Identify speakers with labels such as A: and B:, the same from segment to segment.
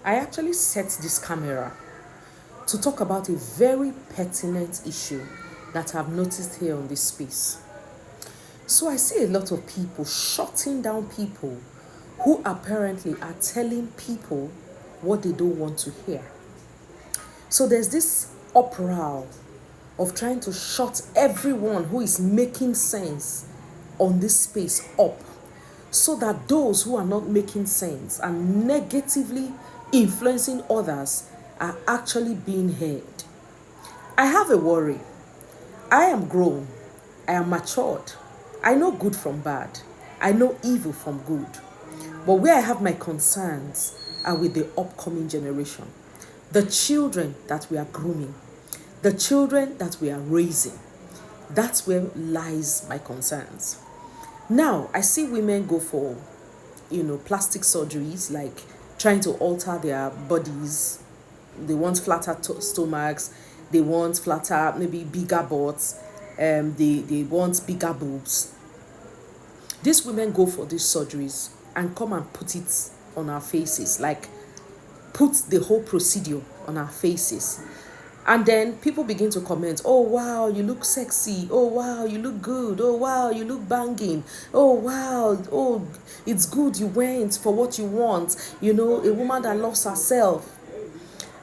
A: I actually set this camera to talk about a very pertinent issue that I've noticed here on this space. So I see a lot of people shutting down people who apparently are telling people what they don't want to hear. So there's this uproar of trying to shut everyone who is making sense on this space up, so that those who are not making sense and negatively influencing others are actually being heard. I have a worry. I am grown. I am matured. I know good from bad. I know evil from good. But where I have my concerns are with the upcoming generation, the children that we are grooming, the children that we are raising. That's where lies my concerns. Now, I see women go for, plastic surgeries, like trying to alter their bodies. They want flatter stomachs, they want flatter, maybe bigger butts, they want bigger boobs. These women go for these surgeries and come and put it on our faces, like put the whole procedure on our faces. And then people begin to comment, oh wow, you look sexy. Oh wow, you look good. Oh wow, you look banging. Oh wow, oh, it's good you went for what you want. A woman that loves herself.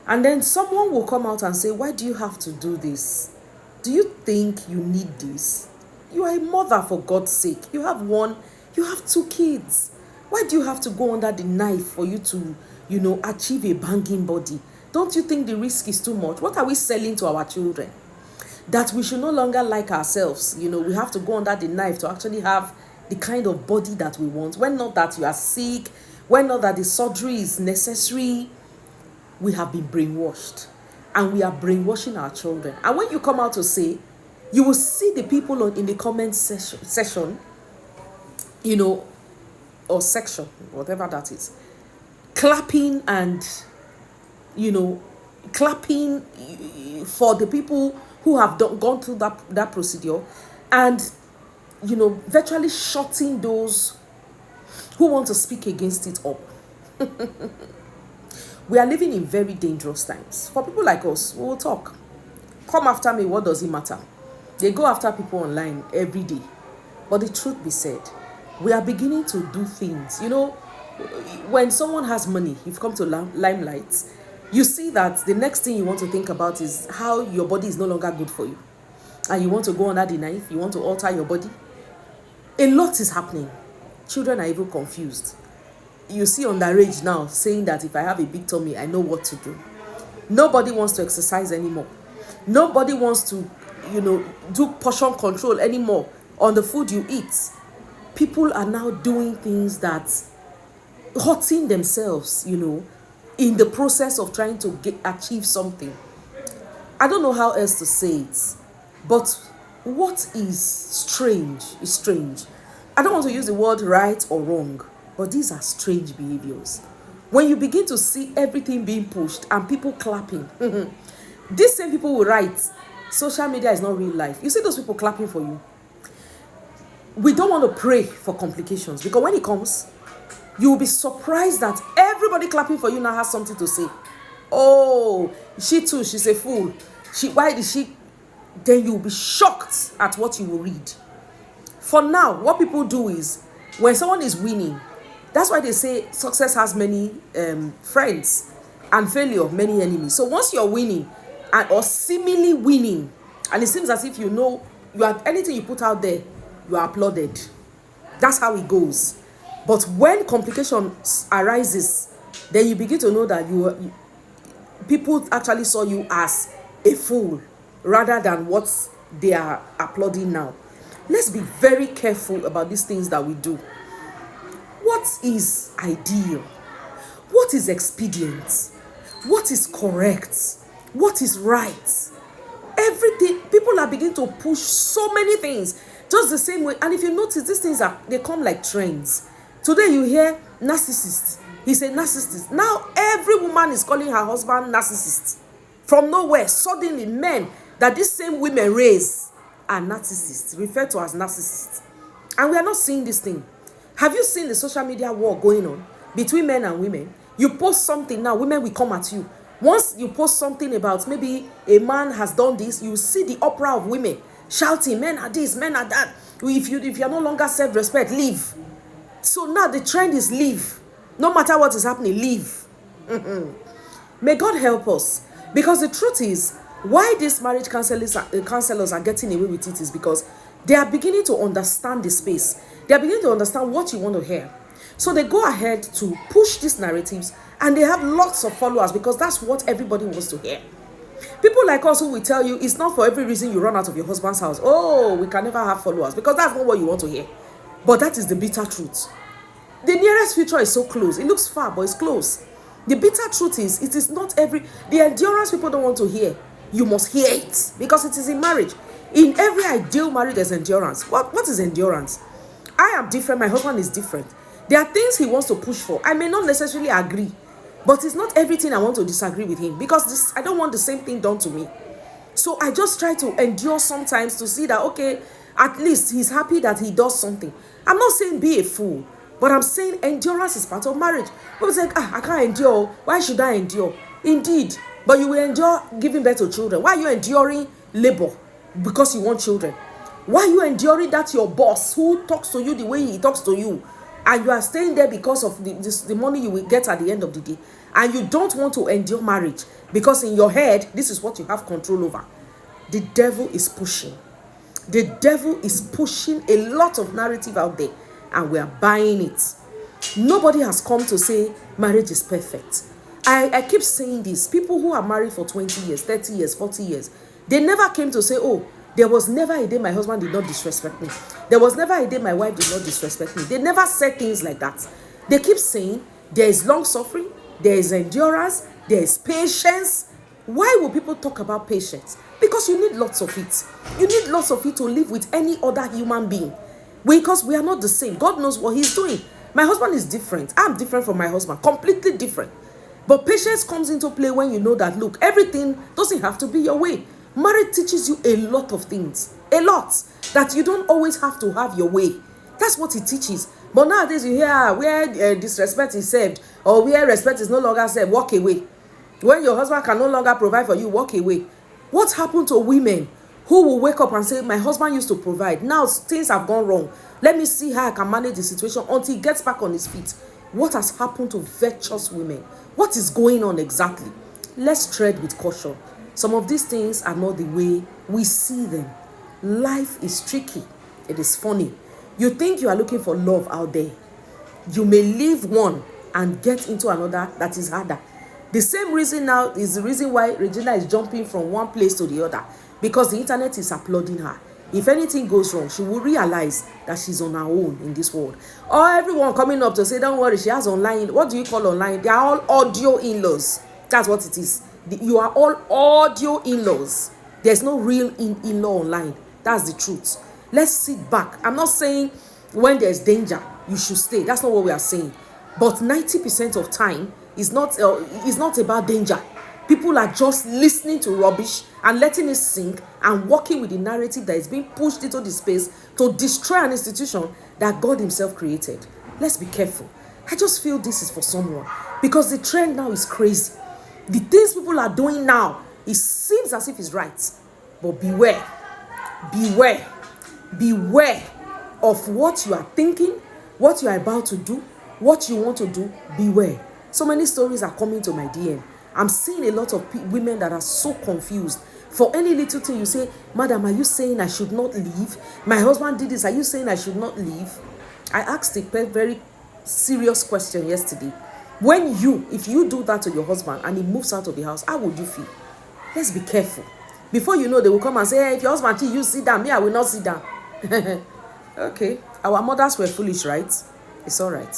A: And then someone will come out and say, why do you have to do this? Do you think you need this? You are a mother, for God's sake. You have 2 kids. Why do you have to go under the knife for you to, achieve a banging body? Don't you think the risk is too much? What are we selling to our children? That we should no longer like ourselves. We have to go under the knife to actually have the kind of body that we want. When not that you are sick, when not that the surgery is necessary, we have been brainwashed. And we are brainwashing our children. And when you come out to say, you will see the people in the comment session, or section, whatever that is, clapping and clapping for the people who have gone through that procedure, and virtually shutting those who want to speak against it up. We are living in very dangerous times. For people like us, we will talk. Come after me, what does it matter? They go after people online every day. But the truth be said, we are beginning to do things. When someone has money, you've come to limelight, you see that the next thing you want to think about is how your body is no longer good for you. And you want to go under the knife, you want to alter your body. A lot is happening. Children are even confused. You see underage now saying that if I have a big tummy, I know what to do. Nobody wants to exercise anymore. Nobody wants to, do portion control anymore on the food you eat. People are now doing things that hurting themselves, in the process of trying to achieve something. I don't know how else to say it, but what is strange is strange. I don't want to use the word right or wrong, but these are strange behaviors. When you begin to see everything being pushed and people clapping, these same people will write, social media is not real life. You see those people clapping for you. We don't want to pray for complications, because when it comes, you will be surprised that everybody clapping for you now has something to say. Oh, she too, she's a fool. Why did she? Then you'll be shocked at what you will read. For now, what people do is, when someone is winning, that's why they say success has many friends and failure many enemies. So once you're winning or seemingly winning, and it seems as if you have anything you put out there, you are applauded. That's how it goes. But when complications arises, then you begin to know that people actually saw you as a fool rather than what they are applauding now. Let's be very careful about these things that we do. What is ideal? What is expedient? What is correct? What is right? Everything, people are beginning to push so many things just the same way. And if you notice, these things they come like trends. Today you hear narcissist. He's a narcissist. Now every woman is calling her husband narcissist. From nowhere, suddenly men that these same women raise are narcissists, referred to as narcissists. And we are not seeing this thing. Have you seen the social media war going on between men and women? You post something now, women will come at you. Once you post something about maybe a man has done this, you see the uproar of women shouting, men are this, men are that. If you're no longer self-respect, leave. So now the trend is leave. No matter what is happening, leave. May God help us. Because the truth is, why these marriage counselors are getting away with it is because they are beginning to understand the space. They are beginning to understand what you want to hear. So they go ahead to push these narratives, and they have lots of followers because that's what everybody wants to hear. People like us who will tell you it's not for every reason you run out of your husband's house. Oh, we can never have followers, because that's not what you want to hear. But that is the bitter truth. The nearest future is so close. It looks far, but it's close. The bitter truth is, it is not the endurance people don't want to hear. You must hear it, because it is in marriage. In every ideal marriage, there's endurance. What is endurance? I am different. My husband is different. There are things he wants to push for. I may not necessarily agree, but it's not everything I want to disagree with him, because I don't want the same thing done to me. So I just try to endure sometimes to see that, okay, at least he's happy that he does something. I'm not saying be a fool, but I'm saying endurance is part of marriage. People say, I can't endure. Why should I endure? Indeed, but you will endure giving birth to children. Why are you enduring labor? Because you want children. Why are you enduring that your boss who talks to you the way he talks to you, and you are staying there because of the money you will get at the end of the day, and you don't want to endure marriage because in your head this is what you have control over? The devil is pushing. The devil is pushing a lot of narrative out there, and we are buying it. Nobody has come to say marriage is perfect. I keep saying this. People who are married for 20 years, 30 years, 40 years, they never came to say, oh, there was never a day my husband did not disrespect me. There was never a day my wife did not disrespect me. They never said things like that. They keep saying there is long suffering, there is endurance, there is patience. Why will people talk about patience? Because you need lots of it. You need lots of it to live with any other human being. Because we are not the same. God knows what he's doing. My husband is different. I'm different from my husband. Completely different. But patience comes into play when you know that, look, everything doesn't have to be your way. Marriage teaches you a lot of things. A lot. That you don't always have to have your way. That's what it teaches. But nowadays you hear where disrespect is served, or where respect is no longer served, walk away. When your husband can no longer provide for you, walk away. What happened to women who will wake up and say, my husband used to provide, now things have gone wrong, let me see how I can manage the situation until he gets back on his feet? What has happened to virtuous women? What is going on exactly? Let's tread with caution. Some of these things are not the way we see them. Life is tricky. It is funny. You think you are looking for love out there. You may leave one and get into another that is harder. The same reason now is the reason why Regina is jumping from one place to the other, because the internet is applauding her. If anything goes wrong, she will realize that she's on her own in this world. Or everyone coming up to say, don't worry, she has online. What do you call online? They are all audio in-laws. That's what it is. You are all audio in-laws. There's no real in-law online. That's the truth. Let's sit back. I'm not saying when there's danger, you should stay. That's not what we are saying. But 90% of time is not about danger. People are just listening to rubbish and letting it sink and working with the narrative that is being pushed into the space to destroy an institution that God himself created. Let's be careful. I just feel this is for someone, because the trend now is crazy. The things people are doing now, it seems as if it's right. But beware. Beware. Beware of what you are thinking, what you are about to do, what you want to do. Beware. So many stories are coming to my DM. I'm seeing a lot of women that are so confused. For any little thing you say, madam, are you saying I should not leave? My husband did this. Are you saying I should not leave? I asked a very serious question yesterday. If you do that to your husband and he moves out of the house, how would you feel? Let's be careful. Before you know, they will come and say, hey, if your husband cheat, you sit down. Me, I will not sit down. Okay. Our mothers were foolish, right? It's all right.